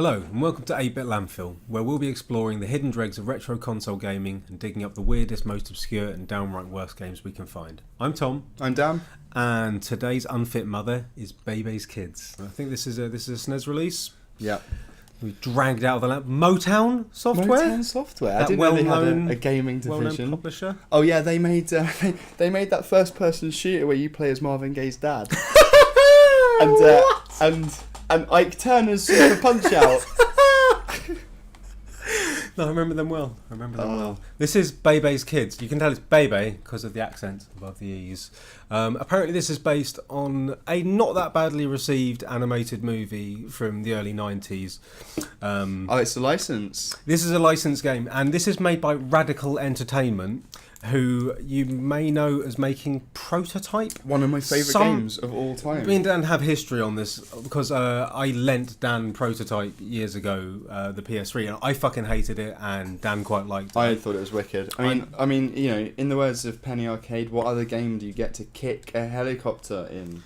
Hello and welcome to 8-Bit Landfill, where we'll be exploring the hidden dregs of retro console gaming and digging up the weirdest, most obscure and downright worst games we can find. I'm Tom. I'm Dan. And today's unfit mother is Bebe's Kids. I think this is a SNES release. Yeah. We dragged out of the lab Motown Software. I didn't know they had a gaming division. Well-known publisher. Oh yeah, they made they made that first-person shooter where you play as Marvin Gaye's dad. and Ike Turner's Super Punch Out. No, I remember them well. This is Bebe's Kids. You can tell it's Bebe because of the accent above the E's. Apparently this is based on a not that badly received animated movie from the early 90s. It's a license. This is a licensed game, and this is made by Radical Entertainment, who you may know as making Prototype. One of my favourite games of all time. Me and Dan have history on this because I lent Dan Prototype years ago, the PS3, and I fucking hated it, and Dan quite liked it. I thought it was wicked. I mean, you know, in the words of Penny Arcade, what other game do you get to kick a helicopter in?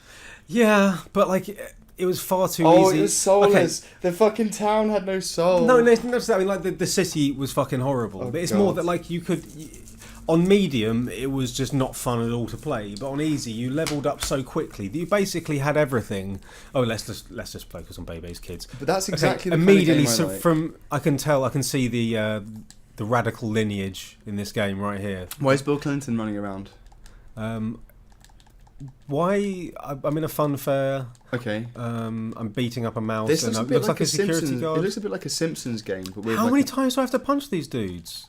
Yeah, but like it was far too easy. Oh, it was soulless. Okay. The fucking town had no soul. No, not just that. I mean, like the city was fucking horrible. Oh, but it's God. more that like you could. On medium, it was just not fun at all to play. But on easy, you leveled up so quickly that you basically had everything. Oh, let's just focus on Bebe's Kids. But that's exactly the immediately. Kind of game from I can see the radical lineage in this game right here. Why is Bill Clinton running around? Why? I'm in a fun fair. Okay. I'm beating up a mouse. This and looks like a security Simpsons, guard. It looks a bit like a Simpsons game. But with How many times do I have to punch these dudes?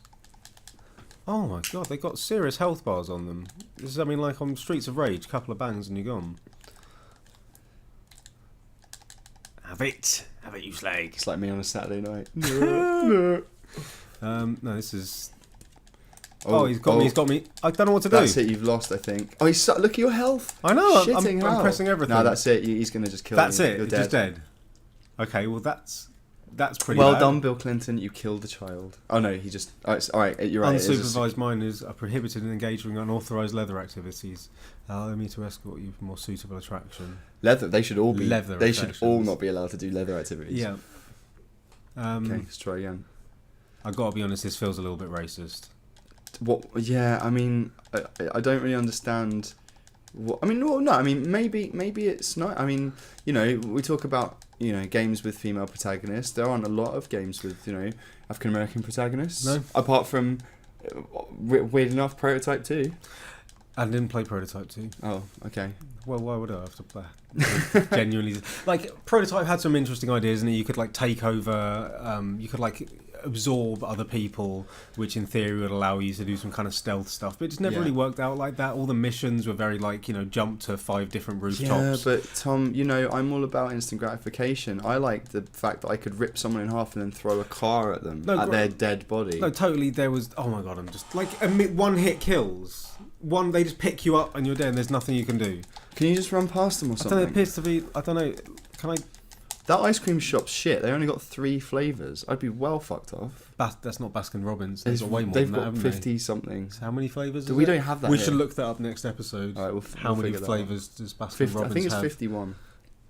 Oh my God, they got serious health bars on them. This is, I mean, like on Streets of Rage, couple of bangs and you're gone. Have it, you slag. It's like me on a Saturday night. No, this is. Oh, he's got me. I don't know what to do. That's it. You've lost, I think. Oh, look at your health. I know. I'm pressing everything. No, that's it. He's gonna just kill you. That's it. You're He's just dead. Okay, well that's pretty well bad. done, Bill Clinton. You killed the child. Oh no, he just. Oh, all right, you're right. Unsupervised minors are prohibited in engaging in unauthorized leather activities. Allow me to escort you for more suitable attraction. Leather. They should all be. Leather. They should all not be allowed to do leather activities. Yeah. Okay, let's try again. I gotta be honest. This feels a little bit racist. What? Yeah, I mean, I don't really understand. What, I mean, well, no. I mean, maybe it's not. I mean, you know, we talk about games with female protagonists. There aren't a lot of games with African American protagonists. No. Apart from weird enough, Prototype 2. I didn't play Prototype 2. Oh, okay. Well, why would I have to play? Genuinely, like Prototype had some interesting ideas, and you could like take over. You could like absorb other people, which in theory would allow you to do some kind of stealth stuff. But it just never really worked out like that. All the missions were very like jump to 5 different rooftops. Yeah, but Tom, I'm all about instant gratification. I like the fact that I could rip someone in half and then throw a car at them at their dead body. No, totally. There was. Oh my God! I'm just like one hit kills. They just pick you up and you're dead. And there's nothing you can do. Can you just run past them or something? I don't know. It appears to be. I don't know. Can I? That ice cream shop's shit. They only got 3 flavours. I'd be well fucked off. That's not Baskin Robbins. They've got way more than that, got haven't 50 something. How many flavours? We don't have that. We should look that up next episode. All right, how many flavours does Baskin Robbins have? I think it's 51.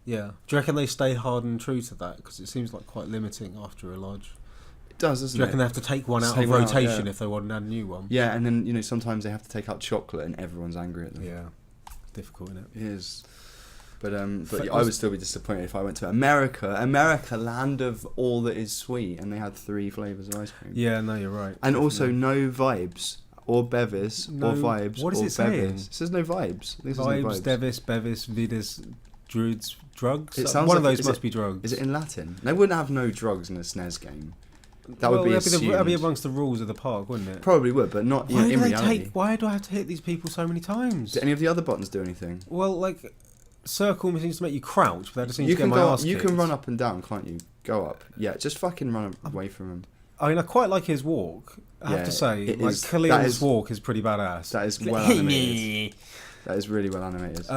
Yeah. Do you reckon they stay hard and true to that? Because it seems like quite limiting after a large. It does, doesn't it? Do you reckon they have to take one out of rotation if they want to add a new one? Yeah, and then sometimes they have to take out chocolate and everyone's angry at them. Yeah. It's difficult, isn't it? It is. But I would still be disappointed if I went to America, land of all that is sweet, and they had 3 flavours of ice cream. Yeah, no, you're right. And also no vibes or bevis or vibes. What is it saying? It says no vibes. Vibes, devis, bevis, vidas, druids, drugs. It sounds one like, of those must be drugs. Is it in Latin? They wouldn't have no drugs in a SNES game. That would be assumed. That'd be amongst the rules of the park, wouldn't it? Probably would, but not in reality. Why do I have to hit these people so many times? Do any of the other buttons do anything? Well, like, circle seems to make you crouch, but that just seems to get my ass kicked. You can run up and down, can't you? Go up. Yeah, just fucking run away from him. I mean, I quite like his walk. I have to say, like Khalil's walk is pretty badass. That is well animated. That is really well animated.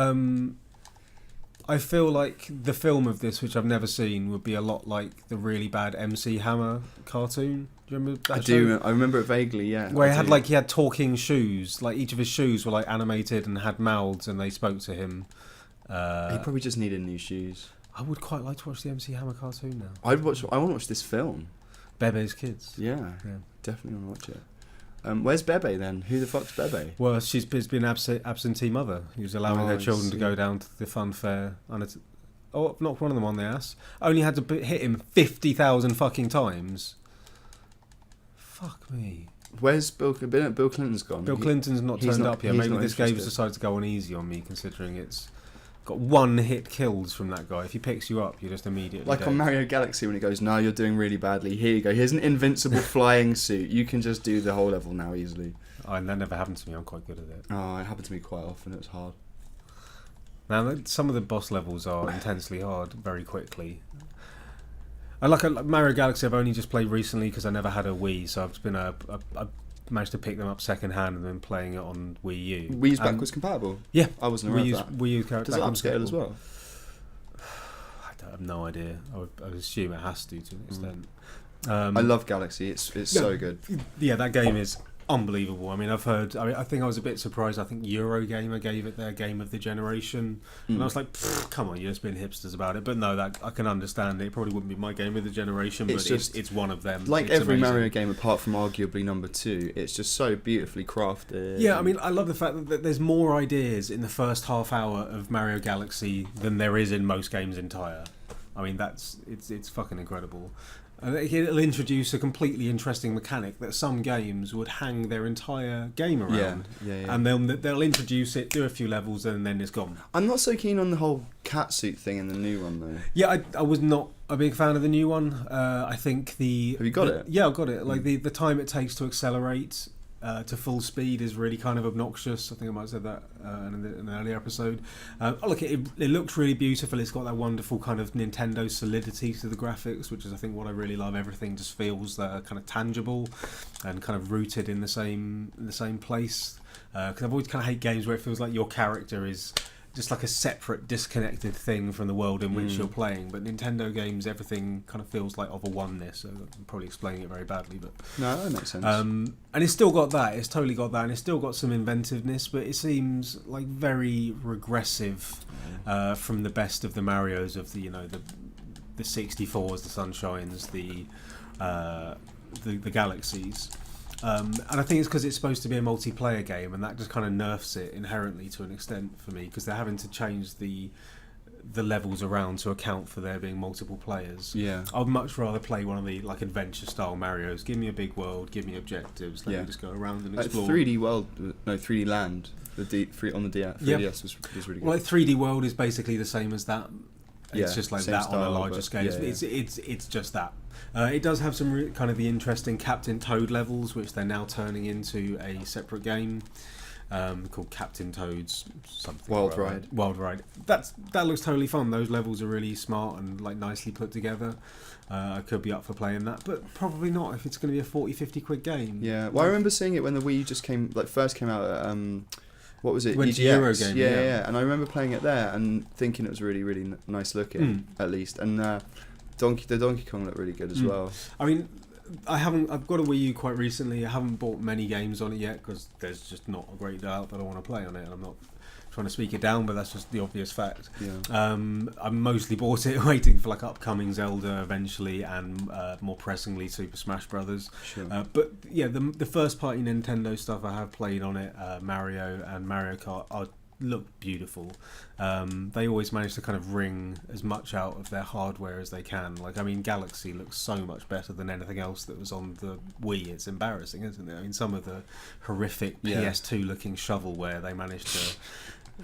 I feel like the film of this, which I've never seen, would be a lot like the really bad MC Hammer cartoon. Do you remember that show? I remember it vaguely, yeah. Where he had talking shoes. Like each of his shoes were like animated and had mouths and they spoke to him. He probably just needed new shoes. I would quite like to watch the MC Hammer cartoon now. I want to watch this film. Bebe's Kids. Yeah. Definitely want to watch it. Where's Bebe then? Who the fuck's Bebe? Well, she's been absentee mother who's allowing her children to go down to the fun fair. Oh, knocked one of them on the ass. Only had to hit him 50,000 fucking times. Fuck me. Where's Bill Clinton's gone? Bill Clinton's not turned up yet. Maybe this game's decided to go on easy on me, considering it's got one hit kills from that guy. If he picks you up, you're just immediately like dead. on Mario Galaxy when he goes, no, you're doing really badly. Here you go. Here's an invincible flying suit. You can just do the whole level now easily. That never happened to me. I'm quite good at it. Oh, it happened to me quite often. It was hard. Now, some of the boss levels are intensely hard very quickly. Like Mario Galaxy, I've only just played recently because I never had a Wii, so I've managed to pick them up second hand and then playing it on Wii U. Wii's backwards compatible? Yeah. I wasn't aware of that. Wii U character. Does it upscale as well? I have no idea. I would assume it has to an extent. I love Galaxy. It's so good. Yeah, that game is unbelievable. I mean, I've heard. I think I was a bit surprised. I think Eurogamer gave it their game of the generation, and I was like, "Come on, you're just being hipsters about it." But no, that I can understand. It probably wouldn't be my game of the generation, but it's one of them. Like it's every amazing. Mario game, apart from arguably number 2, it's just so beautifully crafted. Yeah, I mean, I love the fact that there's more ideas in the first half hour of Mario Galaxy than there is in most games entire. I mean, it's fucking incredible. It'll introduce a completely interesting mechanic that some games would hang their entire game around. Yeah. And they'll introduce it, do a few levels, and then it's gone. I'm not so keen on the whole catsuit thing in the new one, though. Yeah, I was not a big fan of the new one. I think Have you got it? Yeah, I've got it. Like the time it takes to accelerate to full speed is really kind of obnoxious. I think I might have said that in an earlier episode. Look, it looks really beautiful. It's got that wonderful kind of Nintendo solidity to the graphics, which is I think what I really love. Everything just feels kind of tangible and kind of rooted in the same place. Because I've always kind of hate games where it feels like your character is just like a separate, disconnected thing from the world in which you're playing. But Nintendo games, everything kind of feels like of a oneness. So I'm probably explaining it very badly, but No, that makes sense. and it's still got that. It's totally got that, and it's still got some inventiveness. But it seems like very regressive from the best of the Marios of the the 64s, the Sunshines, the Galaxies. And I think it's because it's supposed to be a multiplayer game, and that just kind of nerfs it inherently to an extent for me, because they're having to change the levels around to account for there being multiple players. Yeah. I'd much rather play one of the like adventure style Marios. Give me a big world, give me objectives, let me just go around and explore. 3D Land, on the 3DS was really good. Well, like 3D World is basically the same as that. It's just like that on a larger scale. Yeah. It's just that. It does have some kind of the interesting Captain Toad levels, which they're now turning into a separate game called Captain Toad's something. Wild Ride. That looks totally fun. Those levels are really smart and like nicely put together. I could be up for playing that, but probably not if it's going to be a 40-50 quid game. Yeah. Well, I remember seeing it when the Wii first came out at what was it? Went to EGX. Eurogame, Yeah. And I remember playing it there and thinking it was really, really nice looking, at least. And the Donkey Kong looked really good as well. I mean, I've got a Wii U quite recently. I haven't bought many games on it yet because there's just not a great deal out that I want to play on it, and I'm not trying to speak it down, but that's just the obvious fact. Yeah. I mostly bought it waiting for like upcoming Zelda eventually, and more pressingly Super Smash Brothers. Sure. But yeah, the first party Nintendo stuff I have played on it, Mario and Mario Kart, look beautiful. They always manage to kind of wring as much out of their hardware as they can. Like, I mean, Galaxy looks so much better than anything else that was on the Wii. It's embarrassing, isn't it? I mean, some of the horrific PS2 looking shovelware they managed to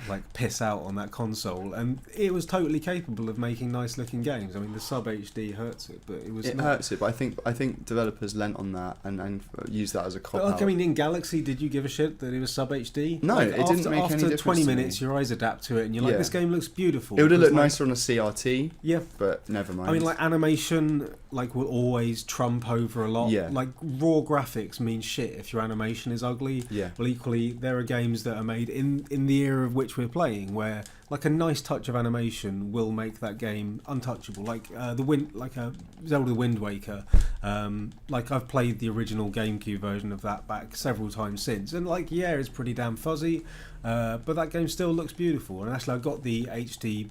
like piss out on that console, and it was totally capable of making nice looking games. I mean, the sub HD hurts it, but it hurts it. But I think developers lent on that and used that as a cop out. Like, I mean, in Galaxy, did you give a shit that it was sub HD? No, like, it didn't make any difference. After 20 to me. minutes, your eyes adapt to it, and you're like, this game looks beautiful. It would have looked like, nicer on a CRT. Yeah, but never mind. I mean, like animation, like will always trump over a lot. Yeah. Like raw graphics mean shit if your animation is ugly. Yeah. Well, equally, there are games that are made in the era of which we're playing where like a nice touch of animation will make that game untouchable. Like Zelda Wind Waker. Like I've played the original GameCube version of that back several times since, and like it's pretty damn fuzzy, but that game still looks beautiful. And actually, I got the HD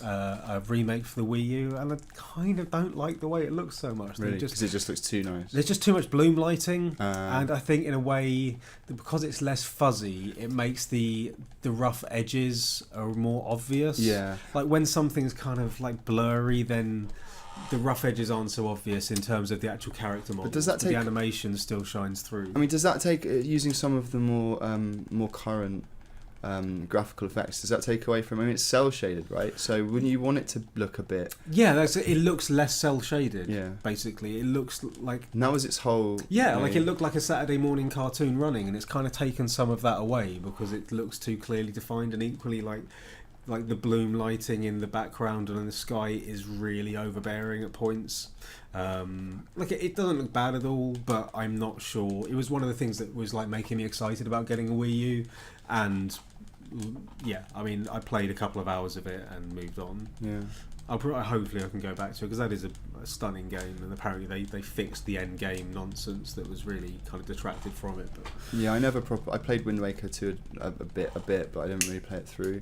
a remake for the Wii U, and I kind of don't like the way it looks so much. Really? Because it just looks too nice. There's just too much bloom lighting, and I think in a way, because it's less fuzzy, it makes the rough edges are more obvious. Yeah. Like when something's kind of like blurry, then the rough edges aren't so obvious in terms of the actual character model. But does that take... the animation still shines through? I mean, does that take using some of the more current graphical effects? Does that take away from? I mean, it's cell shaded, right? So wouldn't you want it to look a bit? Yeah, it looks less cell shaded. Yeah. Basically, it looks like. And that was its whole. Yeah, like it looked like a Saturday morning cartoon running, and it's kind of taken some of that away because it looks too clearly defined, and equally like the bloom lighting in the background and in the sky is really overbearing at points. Like it doesn't look bad at all, but I'm not sure. It was one of the things that was like making me excited about getting a Wii U, and yeah, I mean, I played a couple of hours of it and moved on. Yeah. Hopefully I can go back to it because that is a stunning game, and apparently they fixed the end game nonsense that was really kind of detracted from it. But yeah, I played Wind Waker 2 a bit, but I didn't really play it through.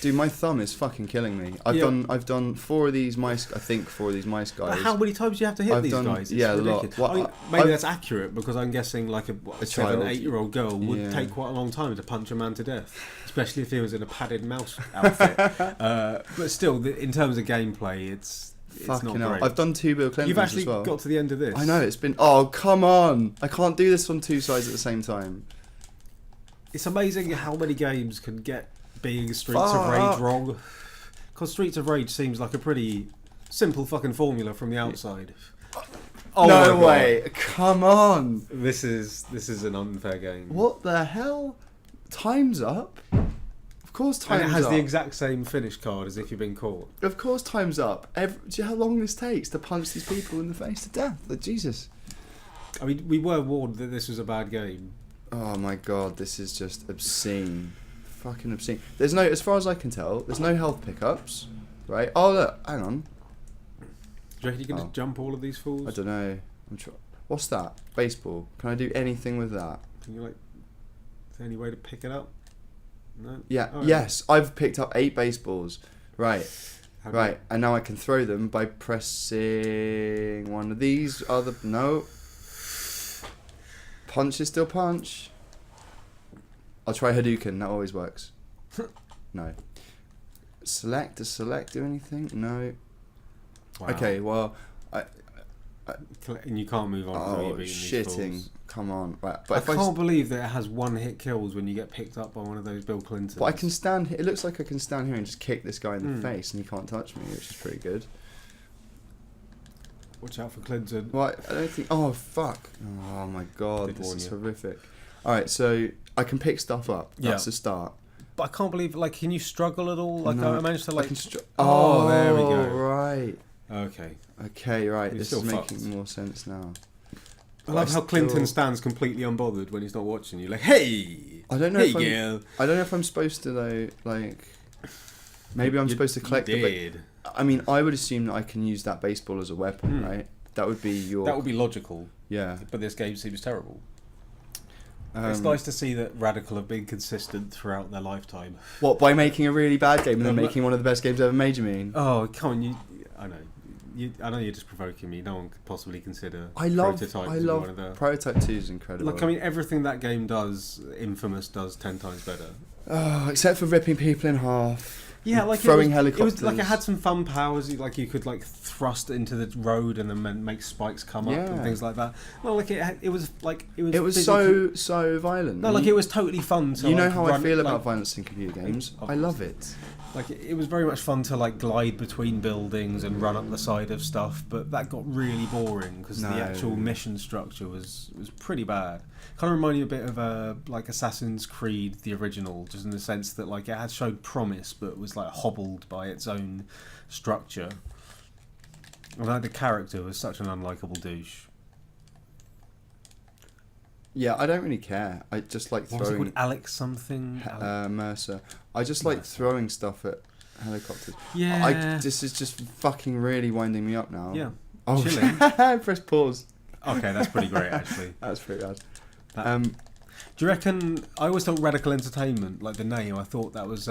Dude, my thumb is fucking killing me. I've done 4 of these mice. I think 4 of these mice guys. But how many times do you have to hit these guys? It's a ridiculous. lot. I mean, maybe that's accurate because I'm guessing like a 7-8-year-old girl would take quite a long time to punch a man to death, especially if he was in a padded mouse outfit. But still, in terms of gameplay, it's fucking not hell. great. I've done 2 Bill Clintons You've actually as well. got to the end of this. I know, it's been... Oh, come on! I can't do this on 2 sides at the same time. It's amazing how many games can get being Streets of Rage wrong. Because Streets of Rage seems like a pretty simple fucking formula from the outside. Oh no way! Come on! This is an unfair game. What the hell? Time's up? Of course time's up. And it has the exact same finish card as if you've been caught. Of course time's up. Do you know how long this takes to punch these people in the face to death? Like, Jesus. I mean, we were warned that this was a bad game. Oh my god, this is just obscene. Fucking obscene. There's no, as far as I can tell, there's no health pickups, right? Oh look, hang on. Do you reckon you can just jump all of these fools? I don't know. What's that? Baseball. Can I do anything with that? Can you is there any way to pick it up? No. Yeah. Oh, yes, I've picked up 8 baseballs. Right. Right. And now I can throw them by pressing one of these. No. Punch is still punch. I'll try Hadouken, that always works. No. Select, does select do anything? No. Wow. Okay, well... and you can't move on until you've beaten these fools. Come on. Right, but I can't believe that it has one-hit kills when you get picked up by one of those Bill Clintons. But I can stand here, it looks like I can stand here and just kick this guy in the face and he can't touch me, which is pretty good. Watch out for Clinton. Well, I don't think... Oh, fuck. Oh, my God. This is horrific. Alright, so I can pick stuff up. That's a start. But I can't believe... Can you struggle at all? I managed to, oh, there we go. Right. Okay. Okay, right. This is making more sense now. I love how Clinton stands completely unbothered when he's not watching you. Like, hey! I don't know girl. I don't know if I'm supposed to, though, Maybe I'm supposed to collect it. I mean, I would assume that I can use that baseball as a weapon, right? That would be That would be logical. Yeah. But this game seems terrible. It's nice to see that Radical have been consistent throughout their lifetime. What, by making a really bad game and then making one of the best games ever made, you mean? Oh, come on, I know. I know you're just provoking me. No one could possibly consider Prototype one of the... Prototype 2 is incredible. Look, I mean, everything that game does, Infamous does 10 times better. Oh, except for ripping people in half. Yeah, throwing helicopters. It was it had some fun powers. You could thrust into the road and then make spikes come up and things like that. Well, it was so violent. No, it was totally fun to. You know how I feel about violence in computer games. I love it. It was very much fun to glide between buildings and run up the side of stuff, but that got really boring because the actual mission structure was pretty bad. Kind of reminded me a bit of Assassin's Creed, the original, just in the sense that it had showed promise, but was hobbled by its own structure. And the character was such an unlikable douche. Yeah, I don't really care. I just like throwing... What was it called? Alex something? Mercer. I just like throwing stuff at helicopters. Yeah. This is just fucking really winding me up now. Yeah. Oh, chilling. Press pause. Okay, that's pretty great, actually. That's pretty bad. Do you reckon... I always thought Radical Entertainment, the name, I thought that was,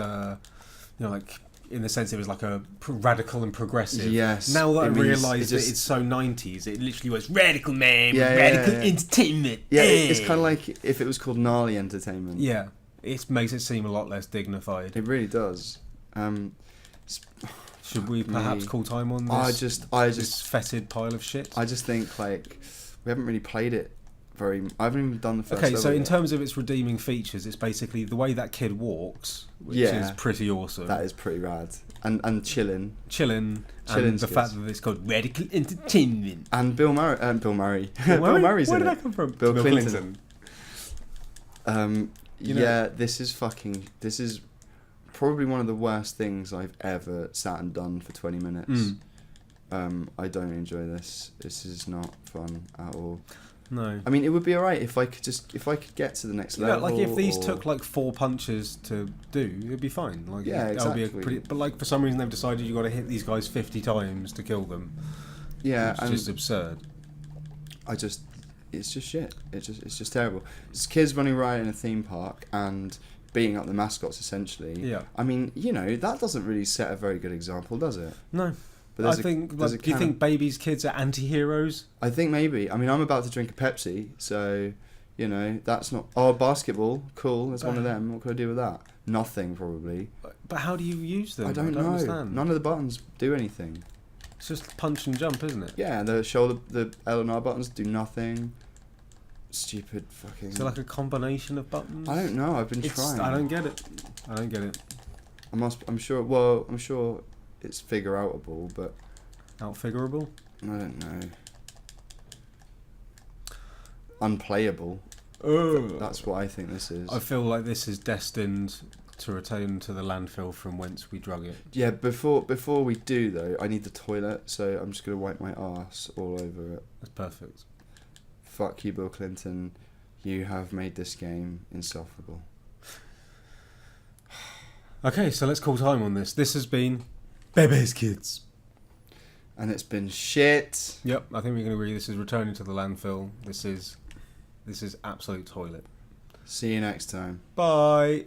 in the sense it was like a radical and progressive. Yes. Now that I It means realise it that just- it's so 90s, it literally was radical, man. Yeah, yeah, radical yeah, yeah. entertainment. Yeah, it's kind of like if it was called Gnarly Entertainment. Yeah, it makes it seem a lot less dignified. It really does. Should we perhaps call time on this? I this just fetid pile of shit. I just think like we haven't really played it I haven't even done the first Okay, so level in yet. terms of its redeeming features, it's basically the way that kid walks, which Yeah. is pretty awesome. That is pretty rad. And chillin'. Chilling, and Chilling's the good. fact that it's called radical entertainment. And Bill Murray. Bill Murray. Bill Bill Murray's Where in did it. that come from? Bill Clinton. You know- Yeah, this is probably one of the worst things I've ever sat and done for 20 minutes. I don't enjoy this. This is not fun at all. No. I mean, it would be alright if I could get to the next Yeah, level. like if these or- took like 4 punches to do, it'd be fine. Like Yeah, that would be a exactly. but like for some reason they've decided you got to hit these guys 50 times to kill them. Yeah, It's and just absurd. it's just shit. It's just terrible. It's kids running riot in a theme park and beating up the mascots essentially. Yeah. I mean, that doesn't really set a very good example, does it? No. But I think. there's Like, do you think babies' kids are anti-heroes? I think maybe. I mean, I'm about to drink a Pepsi, so that's not. Oh, basketball, cool. There's one of them. What could I do with that? Nothing, probably. But how do you use them? I don't know. understand. None of the buttons do anything. It's just punch and jump, isn't it? Yeah, the L and R buttons do nothing. Stupid fucking. Is it like a combination of buttons? I don't know. I've been trying. I don't get it. I don't get it. I'm sure. Well, I'm sure it's figure outable, but Outfigurable? I don't know. Unplayable. Oh. That's what I think this is. I feel like this is destined to return to the landfill from whence we drug it. Yeah, before we do though, I need the toilet, so I'm just gonna wipe my ass all over it. That's perfect. Fuck you, Bill Clinton. You have made this game insufferable. Okay, so let's call time on this. This has been Bebe's Kids. And it's been shit. Yep, I think we can agree this is returning to the landfill. This is absolute toilet. See you next time. Bye.